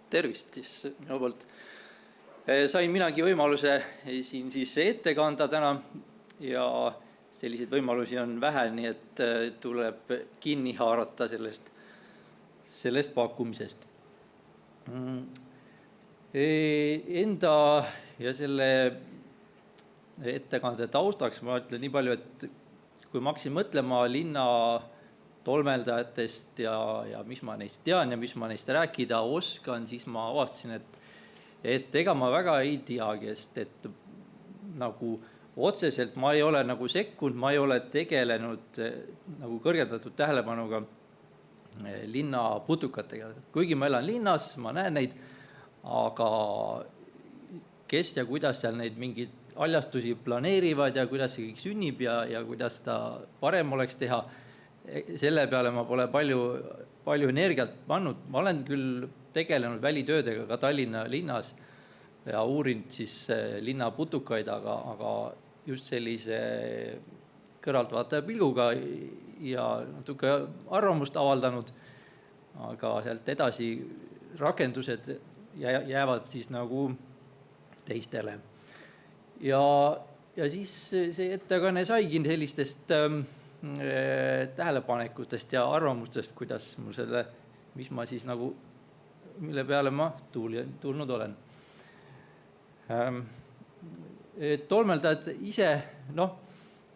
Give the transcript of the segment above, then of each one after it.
Tervist siis minu poolt. Sain minagi võimaluse siin siis ette kanda täna ja selliseid võimalusi on vähe, nii et tuleb kinni haarata sellest pakkumisest. Enda ja selle ettekande taustaks ma ütlen nii palju, et kui ma hakkasin mõtlema linna tolmeldajatest ja mis ma neist tean ja mis ma neist rääkida oskan, siis ma avastasin, et ega ma väga ei teagi, et nagu otseselt ma ei ole nagu sekkunud, ma ei ole tegelenud nagu kõrgendatud tähelepanuga linna putukatega. Kuigi ma elan linnas, ma näen neid, aga kes ja kuidas seal neid mingeid aljastusi planeerivad ja kuidas see kõik sünnib ja kuidas ta parem oleks teha, selle peale ma pole palju energiat pannud. Ma olen küll tegelenud välitöödega ka Tallinna linnas ja uurinud siis linna putukaid, aga just sellise kõrvaltvaataja pilguga ja natuke arvamust avaldanud, aga sealt edasi rakendused jäävad siis nagu teistele. Ja siis see ettekanne saigi sellistest tähelepanekutest ja arvamustest, kuidas mul mis ma siis nagu, mille peale ma tulnud olen. Tolmeldajad ise,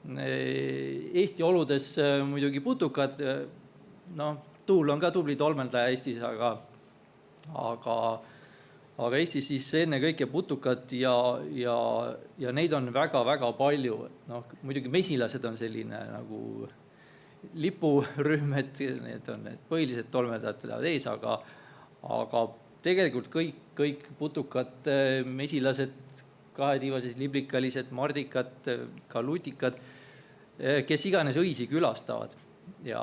Eesti oludes muidugi putukad, Tuul on ka tubli tolmeldaja Eestis, aga Eestis siis enne kõike putukad ja neid on väga-väga palju. Muidugi mesilased on selline nagu lipurühm, et need on need põhilised tolmeldajad ees, aga tegelikult kõik putukad, mesilased, kahetiivased, liblikalised, mardikad, ka lutikad, kes iganes õisi külastavad. Ja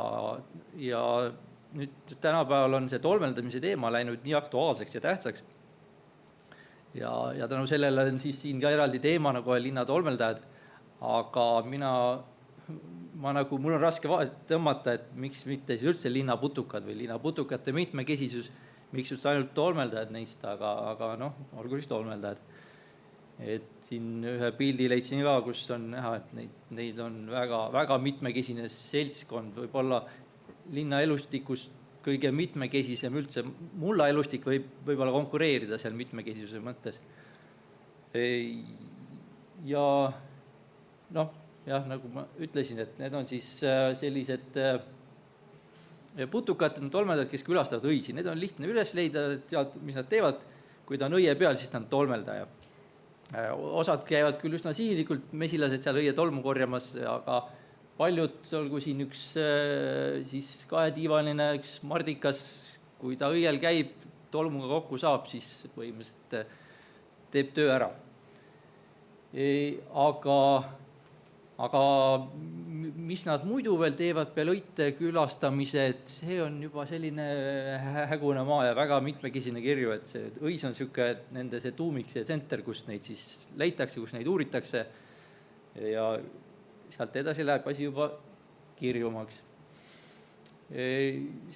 nüüd tänapäeval on see tolmeldamise teema läinud nii aktuaalseks ja tähtsaks. Ja tänu sellele on siis siin ka eraldi teema nagu linna tolmeldajad, aga mul on raske tõmmata, et miks mitte siis üldse linnaputukad või linnaputukate mitmekesisus, miks just ainult tolmeldajad neist, aga olgu siis tolmeldajad. Et siin ühe pildi leidsin ka, kus on näha, et neid on väga mitmekesine seltskond, võib-olla linna elustikust kõige mitmekesisem üldse. Mulla elustik võib-olla konkureerida seal mitmekesisuse mõttes. Ja nagu ma ütlesin, et need on siis sellised putukad, tolmeldajad, kes külastavad õisi. Need on lihtne üles leida, tead, mis nad teevad. Kui ta on õie peal, siis ta on tolmeldaja. Osad käivad küll üsna sihilikult mesilased seal õie tolmu korjamas, aga paljud, olgu siin üks siis kahetiivaline, üks mardikas, kui ta õiel käib, tolmuga kokku saab, siis põhimõtteliselt teeb töö ära. Aga mis nad muidu veel teevad peale õite külastamise, et see on juba selline hägune maa ja väga mitmekesine kirju, et see õis on siuke nende see tuumik, see tsenter, kus neid siis leitakse, kus neid uuritakse ja sealt edasi läheb asi juba kirjumaks.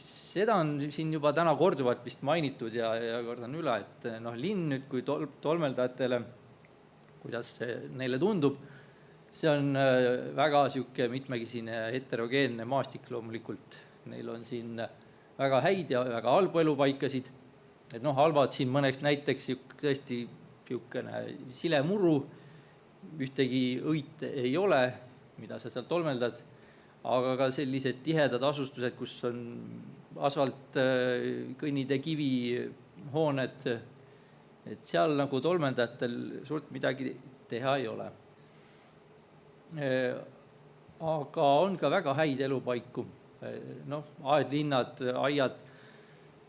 Seda on siin juba täna korduvalt vist mainitud ja kordan üle, et linn nüüd kui tolmeldajatele, kuidas neile tundub, see on väga siuke mitmekesine heterogeenne maastik loomulikult. Neil on siin väga häid ja väga halbu elupaikasid. Et halvad siin mõneks näiteks tõesti siukene silemuru, ühtegi õit ei ole, mida sa seal tolmeldad, aga ka sellised tihedad asustused, kus on asfalt, kõnnitee, kivi, hooned, et seal nagu tolmeldajatel suurt midagi teha ei ole. Aga on ka väga häid elupaiku, aedlinnad, aiad,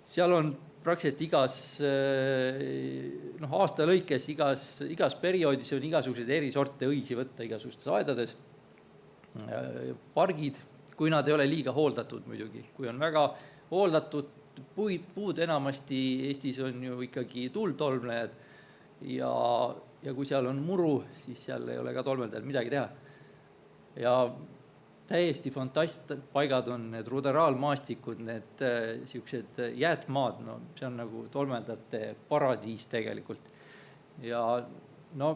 seal on praktiliselt igas aasta lõikes, igas perioodis on igasuguseid eri sorte õisi võtta igasugustes aedades. Pargid, kui nad ei ole liiga hooldatud muidugi. Kui on väga hooldatud puud enamasti Eestis on ju ikkagi tuultolmlejad ja kui seal on muru, siis seal ei ole ka tolmeldajal midagi teha. Ja täiesti paigad on need ruderaalmaastikud, need siuksed jäätmaad, no see on nagu tolmeldajate paradiis tegelikult. Ja no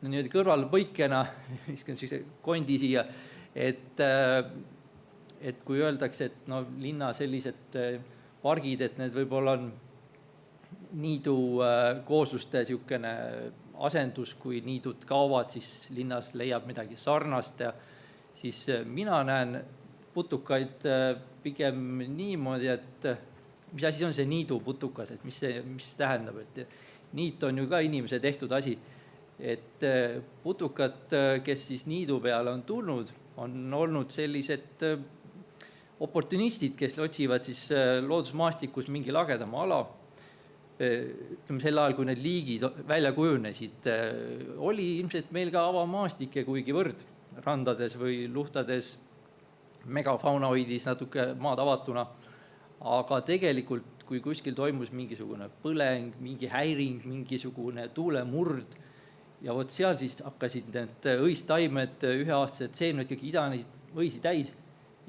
niimoodi kõrvalpõikena viskan sellise kondi siia, et kui öeldakse, et no linna sellised pargid, et need võib-olla on niidu koosluste siukene asendus, kui niidud kaovad, siis linnas leiab midagi sarnast ja siis mina näen putukaid pigem niimoodi, et mis asi on see niidu putukas, et mis tähendab, et niit on ju ka inimese tehtud asi, et putukad, kes siis niidu peale on tulnud, on olnud sellised oportunistid, kes otsivad siis loodusmaastikus mingi lagedama ala. Ütleme sel ajal, kui need liigid välja kujunesid, oli ilmselt meil ka avamaastike kuigivõrd randades või luhtades, megafauna hoidis natuke maad avatuna, aga tegelikult kui kuskil toimus mingisugune põleng, mingi häiring, mingisugune tuulemurd ja vot seal siis hakkasid need õistaimed, üheaastased seemned kõik idanesid õisi täis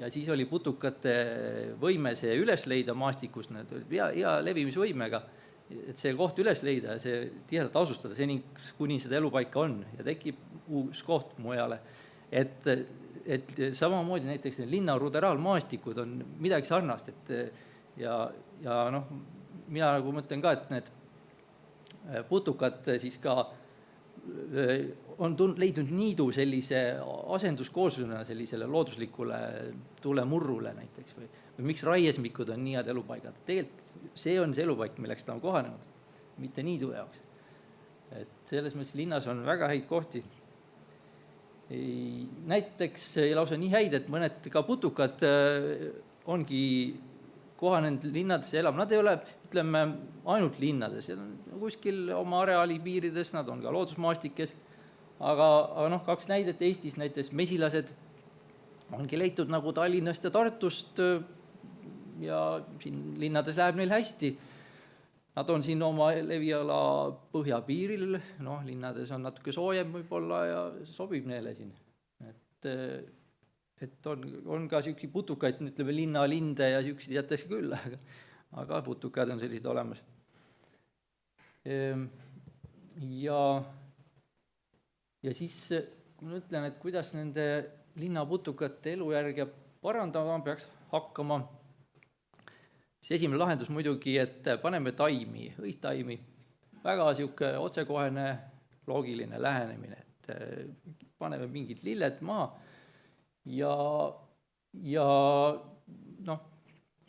ja siis oli putukate võime see üles leida maastikus, need olid hea levimisvõimega, et see koht üles leida ja see tihedalt asustada, seni kuni seda elupaika on ja tekib uus koht mujale. Et samamoodi näiteks need linna ruderaalmaastikud on midagi sarnast, et ja noh, mina nagu mõtlen ka, et need putukad siis ka on leidnud niidu sellise asenduskooslusena sellisele looduslikule tuulemurrule näiteks või miks raiesmikud on nii head elupaigad. Tegelikult see on see elupaik, milleks ta on kohanenud, mitte niidu jaoks. Et selles mõttes linnas on väga häid kohti. Näiteks lausa nii häid, et mõned ka putukad ongi kohanenud linnadesse elama. Nad ei ole, ütleme, ainult linnades, kuskil oma areaali piirides, nad on ka loodusmaastikes, aga noh, kaks näidet Eestis, näiteks mesilased ongi leitud nagu Tallinnast ja Tartust ja siin linnades läheb neil hästi. Nad on siin oma leviala põhjapiiril, noh, linnades on natuke soojem võib-olla ja sobib neile siin. Et on ka siuksi putukaid, ütleme linnalinde ja siukseid jätakse küll, aga putukad on sellised olemas. Ja siis, kui ma ütlen, et kuidas nende linnaputukate elujärge parandama peaks hakkama, siis esimene lahendus muidugi, et paneme taimi, õistaimi, väga siuke otsekohene loogiline lähenemine, et paneme mingid lilled maha ja noh,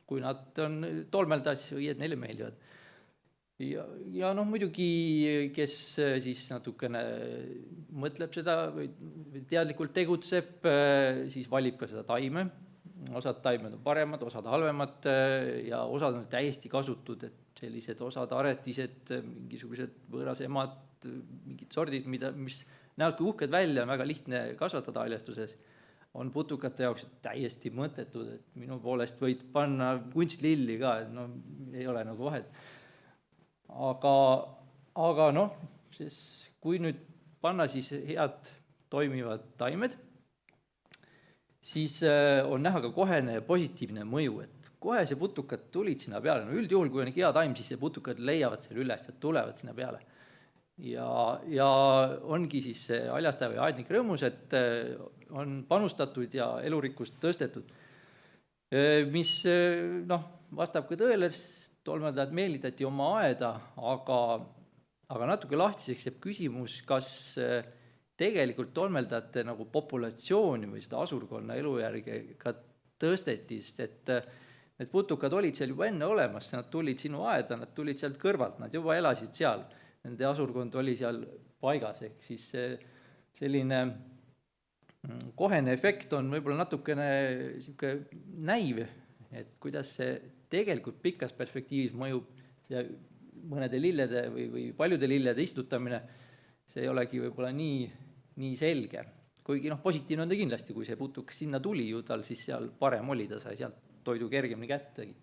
kui nad on tolmeldas, õied neile meeldivad. Ja noh, muidugi, kes siis natukene mõtleb seda või teadlikult tegutseb, siis valib ka seda taime. Osad taimed on paremad, osad halvemad ja osad on täiesti kasutud, et sellised osad aretised, mingisugused võõrasemad, mingid sordid, mis näevad kui uhked välja, on väga lihtne kasvatada haljastuses, on putukate jaoks täiesti mõttetud, et minu poolest võid panna kunstlilli ka, et no ei ole nagu vahet. Aga noh, kui nüüd panna siis head toimivad taimed, siis on näha ka kohene positiivne mõju, et kohe see putukad tulid sinna peale. No üldjuhul, kui on hea taim, siis see putukad leiavad selle üles ja tulevad sinna peale. Ja ongi siis see haljastaja või aednik rõõmus, et on panustatud ja elurikkust tõstetud. Mis noh, vastab ka tõele, tolmeldajad meelitati oma aeda, aga natuke lahtiseks jääb küsimus, kas tegelikult tolmeldajate nagu populatsiooni või seda asurkonna elujärge ka tõsteti, sest et need putukad olid seal juba enne olemas, nad tulid sinu aeda, nad tulid sealt kõrvalt, nad juba elasid seal, nende asurkond oli seal paigas, ehk siis selline kohene efekt on võib-olla natukene näiv, et kuidas see tegelikult pikas perspektiivis mõjub see mõnede lillede või paljude lillede istutamine, see ei olegi võib-olla nii selge. Kuigi noh, positiivne on ta kindlasti, kui see putukas sinna tuli ju tal, siis seal parem oli, ta sai sealt toidu kergemini kättegi.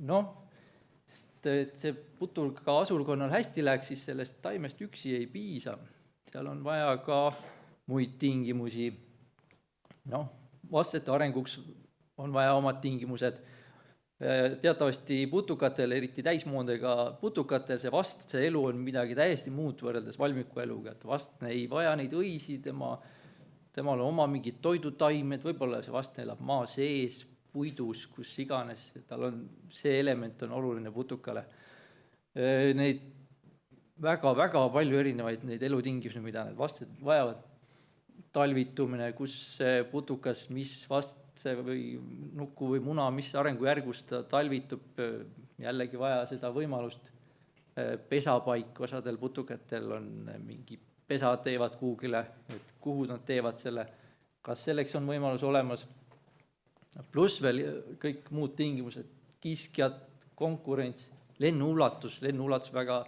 Noh, et see putuka asurkonnal hästi läheks, siis sellest taimest üksi ei piisa. seal on vaja ka muid tingimusi. Noh, vastete arenguks on vaja omad tingimused. Teatavasti putukatel, eriti täismoondega putukatel, see vastse elu on midagi täiesti muud võrreldes valmiku eluga, et vastne ei vaja neid õisi, temal on oma mingid toidutaimed, võib-olla see vastne elab maa sees, puidus, kus iganes, tal on see element on oluline putukale. Neid väga palju erinevaid neid elutingimusi, mida need vastsed vajavad, talvitumine, kus putukas, mis vastse või nuku või muna, mis arengujärgus ta talvitub, jällegi vaja seda võimalust. Pesapaik, osadel putukatel on mingi pesa teevad kuhugile, et kuhu nad teevad selle, kas selleks on võimalus olemas. Pluss veel kõik muud tingimused, kiskjad, konkurents, lennuulatus väga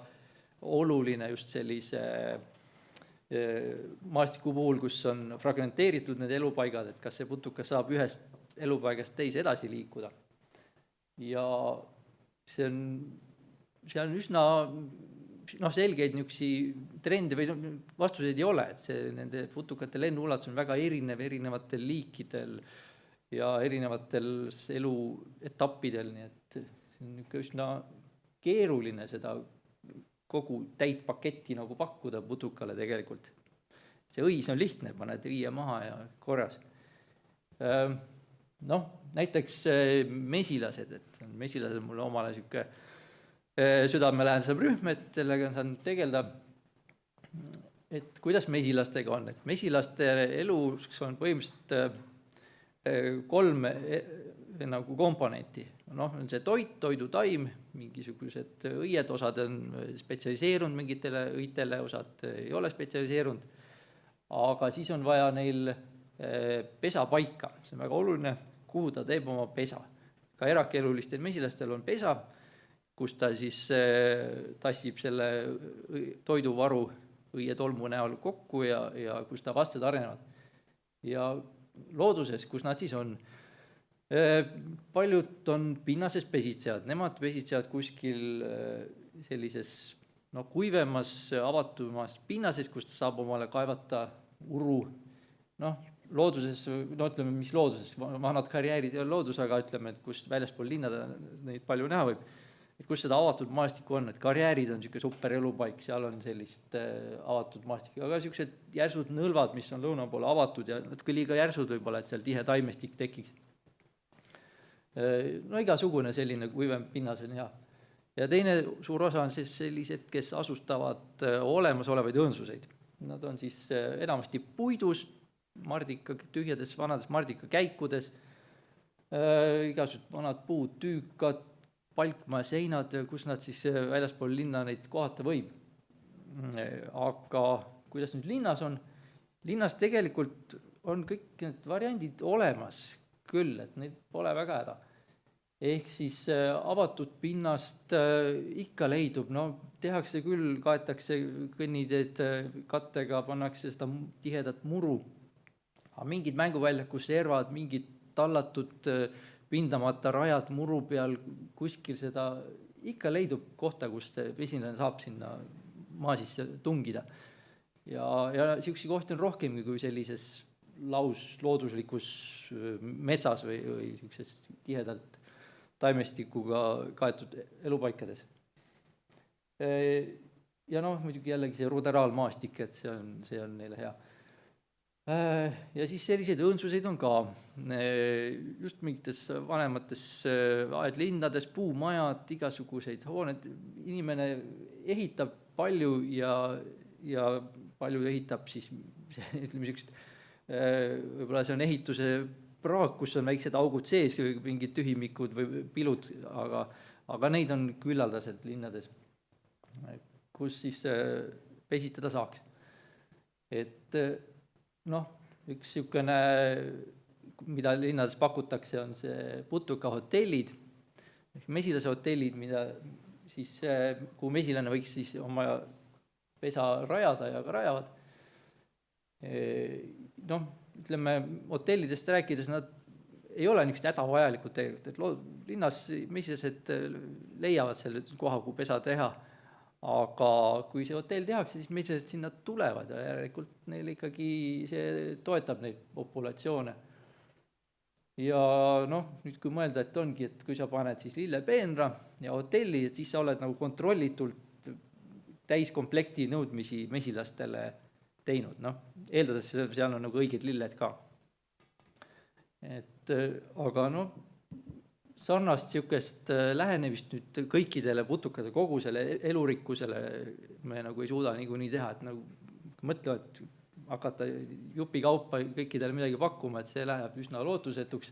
oluline just sellise maastiku puhul, kus on fragmenteeritud need elupaigad, et kas see putukas saab ühest elupaigast teise edasi liikuda. Ja see on üsna selgeid niisugusi trende või vastuseid ei ole, et see nende putukate lennuulatus on väga erinevatel liikidel ja erinevatel eluetappidel, nii et see on üsna keeruline seda kogu täit paketti nagu pakkuda putukale tegelikult. See õis on lihtne, paned riie maha ja korras. Näiteks mesilased, et mesilased mulle omale niisugune südamelähedasem rühm, et sellega on saanud tegeleda, et kuidas mesilastega on. Et mesilaste elus on põhimõtteliselt 3 nagu komponenti. On see toit, toidutaim, mingisugused õied, osad on spetsialiseerunud mingitele õitele, osad ei ole spetsialiseerunud, aga siis on vaja neil pesa paika. See on väga oluline, kuhu ta teeb oma pesa. Ka erakelulistel mesilastel on pesa, kus ta siis tassib selle toiduvaru õietolmu näol kokku ja kus ta vastsed arenevad. Ja looduses, kus nad siis on. Paljud on pinnases pesitsejad, nemad pesitsevad kuskil sellises kuivemas, avatumas pinnases, kust saab omale kaevata uru. Looduses, ütleme, mis looduses, vanad karjäärid ei ole loodus, aga ütleme, et kust väljaspool linnada neid palju näha võib. Et kus seda avatud maastikku on, et karjäärid on niisugune super elupaik, seal on sellist avatud maastikku, aga niisugused järsud nõlvad, mis on lõuna poole avatud ja natuke liiga järsud võib-olla, et seal tihe taimestik tekiks. Igasugune selline kuivem pinnas on hea. Ja teine suur osa on siis sellised, kes asustavad olemasolevaid õõnsuseid. Nad on siis enamasti puidus, tühjades vanades mardika käikudes, igasugused vanad puud, tüükad, palkmaa seinad, kus nad siis väljaspool linna neid kohata võib. Aga kuidas nüüd linnas on? Linnas tegelikult on kõik need variandid olemas küll, et neid pole väga häda. Ehk siis avatud pinnast ikka leidub, tehakse küll, kaetakse kõnniteed kattega, pannakse seda tihedat muru, aga mingid mänguväljakus servad, mingid tallatud pindamata rajad muru peal, kuskil seda ikka leidub kohta, kus vesinlane saab sinna maa sisse tungida. Ja niisuguseid kohti on rohkemgi kui sellises looduslikus metsas või niisuguses tihedalt taimestikuga kaetud elupaikades. Ja muidugi jällegi see ruderaalmaastik, et see on neile hea. Ja siis selliseid õõnsuseid on ka just mingites vanemates aedlinnades, puumajad, igasuguseid hooned. Inimene ehitab palju ja palju ehitab siis, ütleme niisugust, võib-olla see on ehituse praak, kus on väiksed augud sees, mingid tühimikud või pilud, aga neid on küllaldaselt linnades, kus siis pesitada saaks. Et üks niisugune, mida linnades pakutakse, on see putukahotellid, mesilase hotellid, mida siis, kuhu mesilane võiks siis oma pesa rajada ja ka rajavad. Ütleme, hotellidest rääkides, nad ei ole niisugust hädavajalikud tegelikult, et linnas mesilased leiavad selle koha, kuhu pesa teha, aga kui see hotell tehakse, siis mesised sinna tulevad ja järelikult neil ikkagi see toetab neid populatsioone. Ja noh, nüüd kui mõelda, et ongi, et kui sa paned siis lillepeenra ja hotelli, et siis sa oled nagu kontrollitult täiskomplekti nõudmisi mesilastele teinud, noh, eeldades seal on nagu õiged lilled ka. Et aga noh, sarnast niisugust lähenemist nüüd kõikidele putukate kogusele elurikkusele me nagu ei suuda niikuinii teha, et nagu mõtlevad hakata jupikaupa kõikidele midagi pakkuma, et see läheb üsna lootusetuks.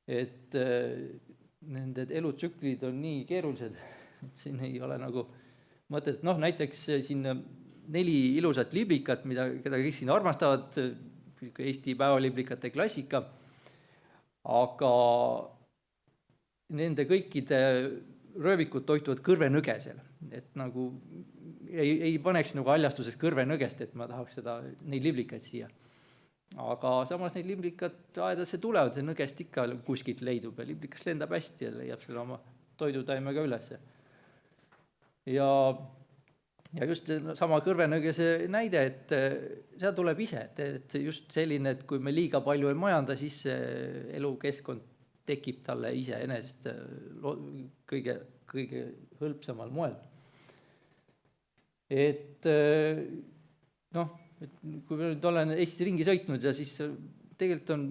Et nende elutsüklid on nii keerulised, et siin ei ole nagu mõtet, noh näiteks siin 4 ilusat liblikat, keda kõik siin armastavad, Eesti päevaliblikate klassika, aga nende kõikide röövikud toituvad kõrvenõgesel, et nagu ei paneks nagu haljastuseks kõrvenõgest, et ma tahaks neid liblikaid siia. Aga samas neid liblikat aedasse tulevad, see nõgest ikka kuskilt leidub ja liblikas lendab hästi ja leiab selle oma toidutaimega ülesse. Ja just sama kõrvenõgese näide, et see tuleb ise, et just selline, et kui me liiga palju ei majanda, siis elukeskkond tekib talle ise enesest kõige hõlpsamal moel. Et noh, kui ma nüüd olen Eestis ringi sõitnud ja siis tegelikult on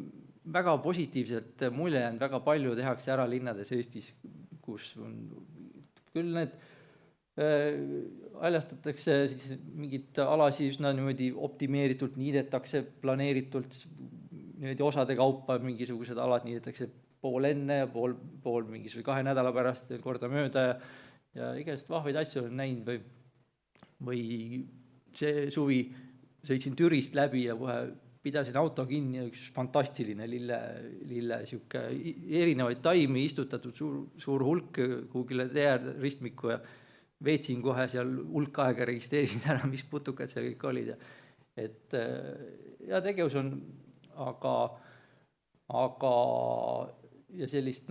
väga positiivselt mulje jäänud, väga palju tehakse ära linnades Eestis, kus on küll need haljastatakse siis mingit alasi üsna niimoodi optimeeritult, niidetakse planeeritult niimoodi osade kaupa, mingisugused alad niidetakse pool enne ja pool mingisuguse 2 nädala pärast korda mööda ja igast vahvaid asju olen näinud või see suvi sõitsin Türist läbi ja kohe pidasin auto kinni ja üks fantastiline lille siuke erinevaid taimi istutatud suur hulk kuhugile ristmiku ja veetsin kohe seal hulk aega, registreerisin ära, mis putukad seal kõik olid. Et ja tegevus on, aga ja sellist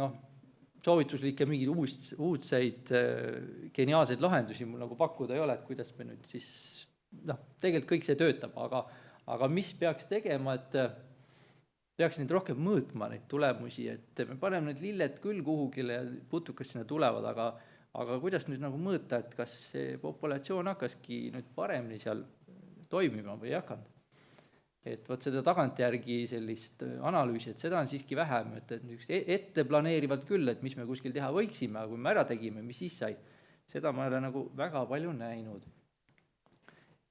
soovituslikke mingid uudseid geniaalseid lahendusi mul nagu pakkuda ei ole, et kuidas me nüüd siis, tegelikult kõik see töötab, aga mis peaks tegema, et peaks neid rohkem mõõtma, neid tulemusi, et me paneme need lilled küll kuhugile ja putukad sinna tulevad, aga kuidas nüüd nagu mõõta, et kas see populatsioon hakkaski nüüd paremini seal toimima või ei hakanud. Et võt seda tagantjärgi sellist analüüsi, et seda on siiski vähem, et ette planeerivalt küll, et mis me kuskil teha võiksime, aga kui me ära tegime, mis siis sai, seda ma ei ole nagu väga palju näinud.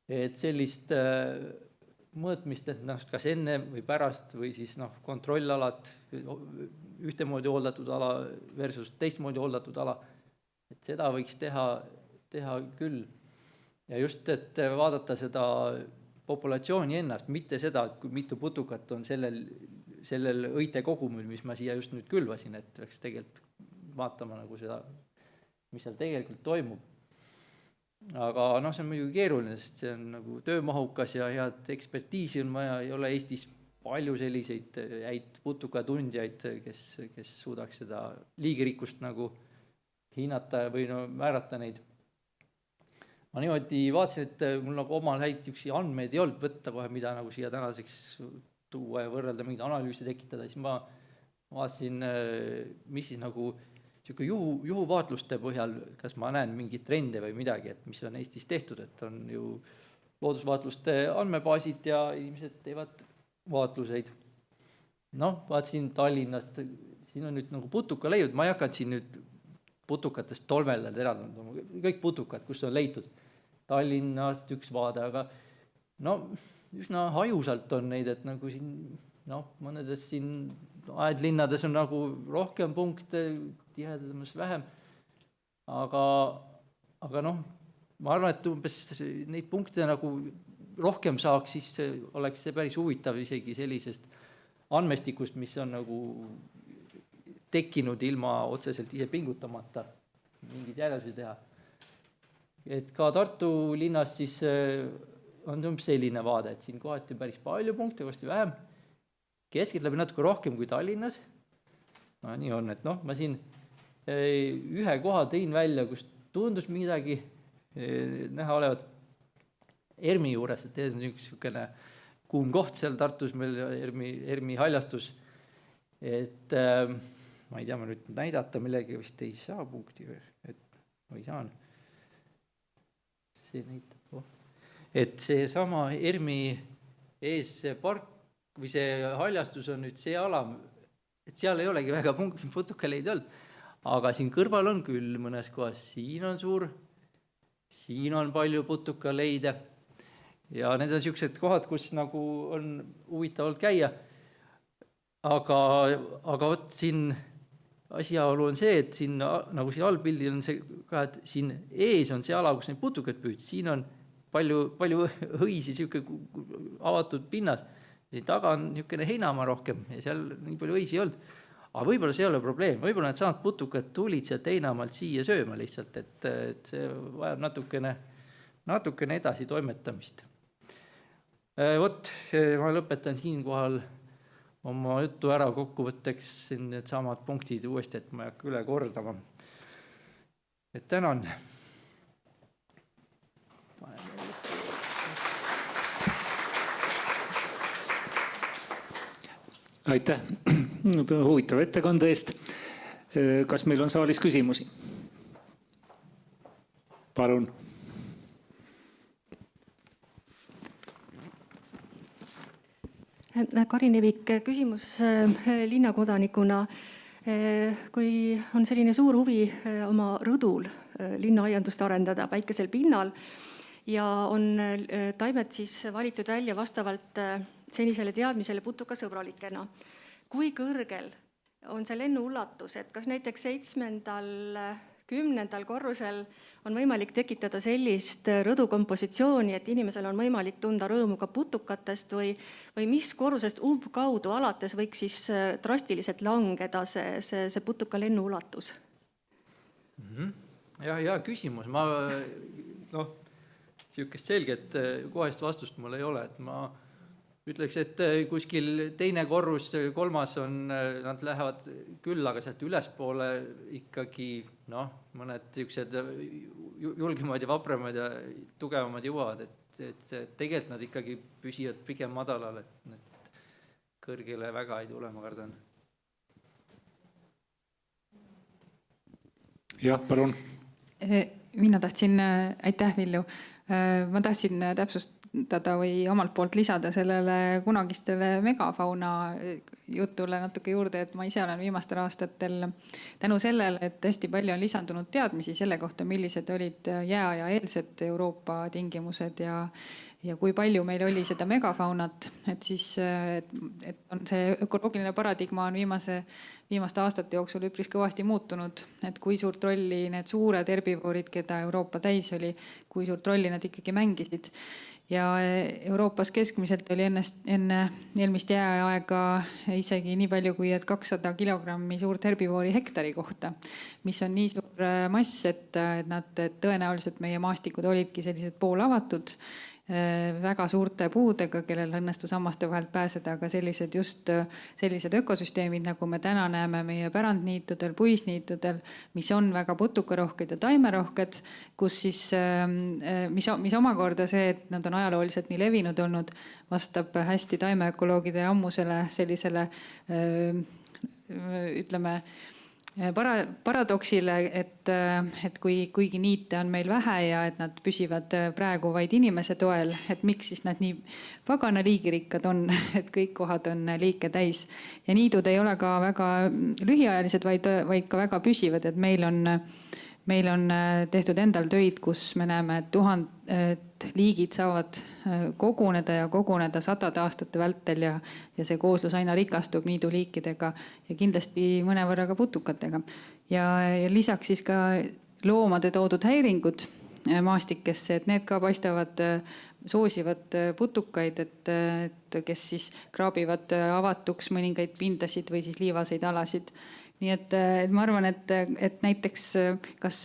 Et sellist mõõtmist, et kas enne või pärast või siis kontrollalat, ühtemoodi hooldatud ala versus teistmoodi hooldatud ala, et seda võiks teha küll. Ja just, et vaadata seda populatsiooni ennast, mitte seda, et kui mitu putukat on sellel õite kogumil, mis ma siia just nüüd külvasin, et peaks tegelikult vaatama nagu seda, mis seal tegelikult toimub. Aga see on muidugi keeruline, sest see on nagu töömahukas ja head ekspertiisi on vaja, ei ole Eestis palju selliseid häid putukatundjaid, kes suudaks seda liigirikkust nagu hinnata või määrata neid. Ma niimoodi vaatasin, et mul nagu omal häid andmeid ei olnud võtta kohe, mida nagu siia tänaseks tuua ja võrrelda mingid analüüsi tekitada, siis ma vaatasin, mis siis nagu juhuvaatluste põhjal, kas ma näen mingit trende või midagi, et mis on Eestis tehtud, et on ju loodusvaatluste andmebaasid ja inimesed teevad vaatluseid. Vaatasin Tallinnast, siin on nüüd nagu putukaleiud, ma ei hakanud siin nüüd putukatest tolmeldada eraldanud, kõik putukad, kus on leitud Tallinnast üks vaade, aga üsna hajusalt on neid, et nagu siin, mõnedes siin aedlinnades on nagu rohkem punkte, tihedamas vähem, aga ma arvan, et umbes neid punkte nagu rohkem saaks, siis oleks see päris huvitav isegi sellisest andmestikust, mis on nagu tekkinud ilma otseselt ise pingutamata mingid järeldusi teha. Et ka Tartu linnas siis on selline vaade, et siin kohati päris palju punkte, kohati vähem. Keskelt läbi natuke rohkem kui Tallinnas. Nii on, et ma siin ühe koha tõin välja, kus tundus midagi näha olevat ERMi juures, et on niisugune kuum koht seal Tartus meil ERMi haljastus. Et ma ei tea, ma nüüd näidata millegi vist ei saa punkti, et ma ei saan. See näitab. Et see sama ERMi ees see park või see haljastus on nüüd see ala, et seal ei olegi väga putukaleid olnud, aga siin kõrval on küll mõnes kohas, siin on suur, siin on palju putukaleide ja need on niisugused kohad, kus nagu on huvitavalt käia. Aga vot siin asjaolu on see, et siin nagu siin allpildil on see ka, et siin ees on see ala, kus neid putukaid püüd, siin on palju hõisi, niisugune avatud pinnas. Siin taga on niisugune heinamaa rohkem ja seal nii palju hõisi ei olnud. Aga võib-olla see ei ole probleem, võib-olla need saanud putukad tulid sealt heinamaalt siia sööma lihtsalt, et see vajab natukene edasi toimetamist. Vot, ma lõpetan siinkohal oma juttu ära, kokkuvõtteks need samad punktid uuesti, et ma ei hakka üle kordama. Et tänan. Aitäh huvitava ettekande eest. Kas meil on saalis küsimusi? Palun. Karin Evik, küsimus linnakodanikuna. Kui on selline suur huvi oma rõdul linnaaiandust arendada väikesel pinnal ja on taimed siis valitud välja vastavalt senisele teadmisele putukasõbralikena. Kui kõrgel on see lennu ulatus, et kas näiteks 7. 10. korrusel on võimalik tekitada sellist rõdukompositsiooni, et inimesel on võimalik tunda rõõmu ka putukatest või mis korrusest umbkaudu alates võiks siis drastiliselt langeda see putuka lennu ulatus? Ja küsimus. Niisugust selget kohest vastust mul ei ole, et ma ütleks, et kuskil teine korrus, kolmas on, nad lähevad küll, aga sealt ülespoole ikkagi mõned niisugused julgemad ja vapremad ja tugevamad jõuavad, et tegelikult nad ikkagi püsivad pigem madalal, et kõrgele väga ei tule, ma kardan. Jah, palun. Mina tahtsin, aitäh Villu, ma tahtsin täpsustada või omalt poolt lisada sellele kunagistele megafauna jutule natuke juurde, et ma ise olen viimastel aastatel tänu sellele, et hästi palju on lisandunud teadmisi selle kohta, millised olid jääaja eelsed Euroopa tingimused ja kui palju meil oli seda megafaunat, et siis et on see ökoloogiline paradigma on viimaste aastate jooksul üpris kõvasti muutunud, et kui suurt rolli need suured herbivoorid, keda Euroopa täis oli, kui suurt rolli nad ikkagi mängisid. Ja Euroopas keskmiselt oli enne eelmist jääaega isegi nii palju kui 200 kilogrammi suurt herbivoori hektari kohta, mis on nii suur mass, et nad tõenäoliselt meie maastikud olidki sellised poolavatud, väga suurte puudega, kellel õnnestus hammaste vahelt pääseda, aga sellised ökosüsteemid, nagu me täna näeme meie pärandniitudel, puisniitudel, mis on väga putukarohked ja taimerohked, kus siis, mis omakorda see, et nad on ajalooliselt nii levinud olnud, vastab hästi taimeökoloogide ammusele sellisele, ütleme, paradoksile, et kuigi niite on meil vähe ja et nad püsivad praegu vaid inimese toel, et miks siis nad nii pagana liigirikkad on, et kõik kohad on liike täis. Ja niidud ei ole ka väga lühiajalised, vaid ka väga püsivad, et meil on tehtud endal töid, kus me näeme, et liigid saavad koguneda 100 aastate vältel ja see kooslus aina rikastub niiduliikidega ja kindlasti mõnevõrra ka putukatega. Ja lisaks siis ka loomade toodud häiringud maastikesse, et need ka paistavad, soosivad putukaid, et kes siis kraabivad avatuks mõningaid pindasid või siis liivaseid alasid. Nii et ma arvan, et näiteks,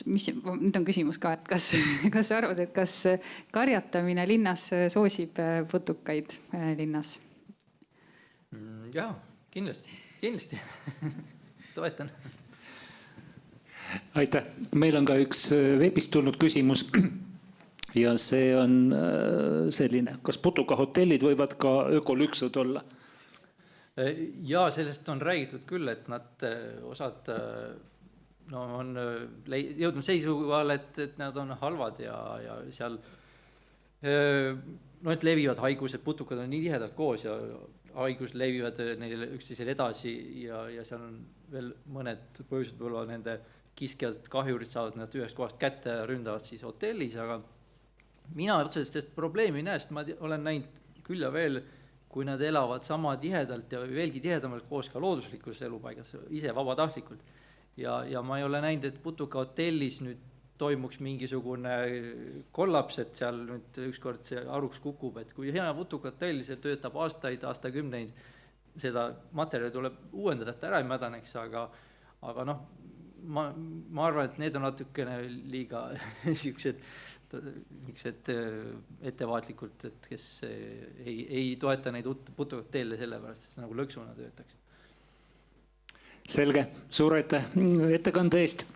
nüüd on küsimus ka, et kas sa arvad, et kas karjatamine linnas soosib putukaid linnas? Jaa, kindlasti. Toetan. Aitäh. Meil on ka üks veebist tulnud küsimus. ja see on selline, kas putukahotellid võivad ka ökolüksud olla? Ja sellest on räägitud küll, et nad osad on jõudnud seisukohale, et nad on halvad ja seal et levivad haigused, putukad on nii tihedalt koos ja haigus levivad neile üksteisele edasi ja seal on veel mõned põhjused, võib-olla nende kiskjad, kahjurid saavad nad ühest kohast kätte ja ründavad siis hotellis, aga mina otseselt probleemi ei näe, sest ma olen näinud küll ja veel, kui nad elavad sama tihedalt ja veelgi tihedamalt koos ka looduslikus elupaigas, ise vabatahtlikult. Ja ma ei ole näinud, et putuka hotellis nüüd toimuks mingisugune kollaps, et seal nüüd ükskord see aruks kukub, et kui hea putuka hotell, see töötab aastaid, aastakümneid, seda materjali tuleb uuendada, et ära ei mädaneks, aga noh, ma arvan, et need on natukene liiga niisugused ettevaatlikult, et kes ei toeta neid putukahotelle sellepärast, et see nagu lõksuna töötaks. Selge, suur aitäh ettekande eest.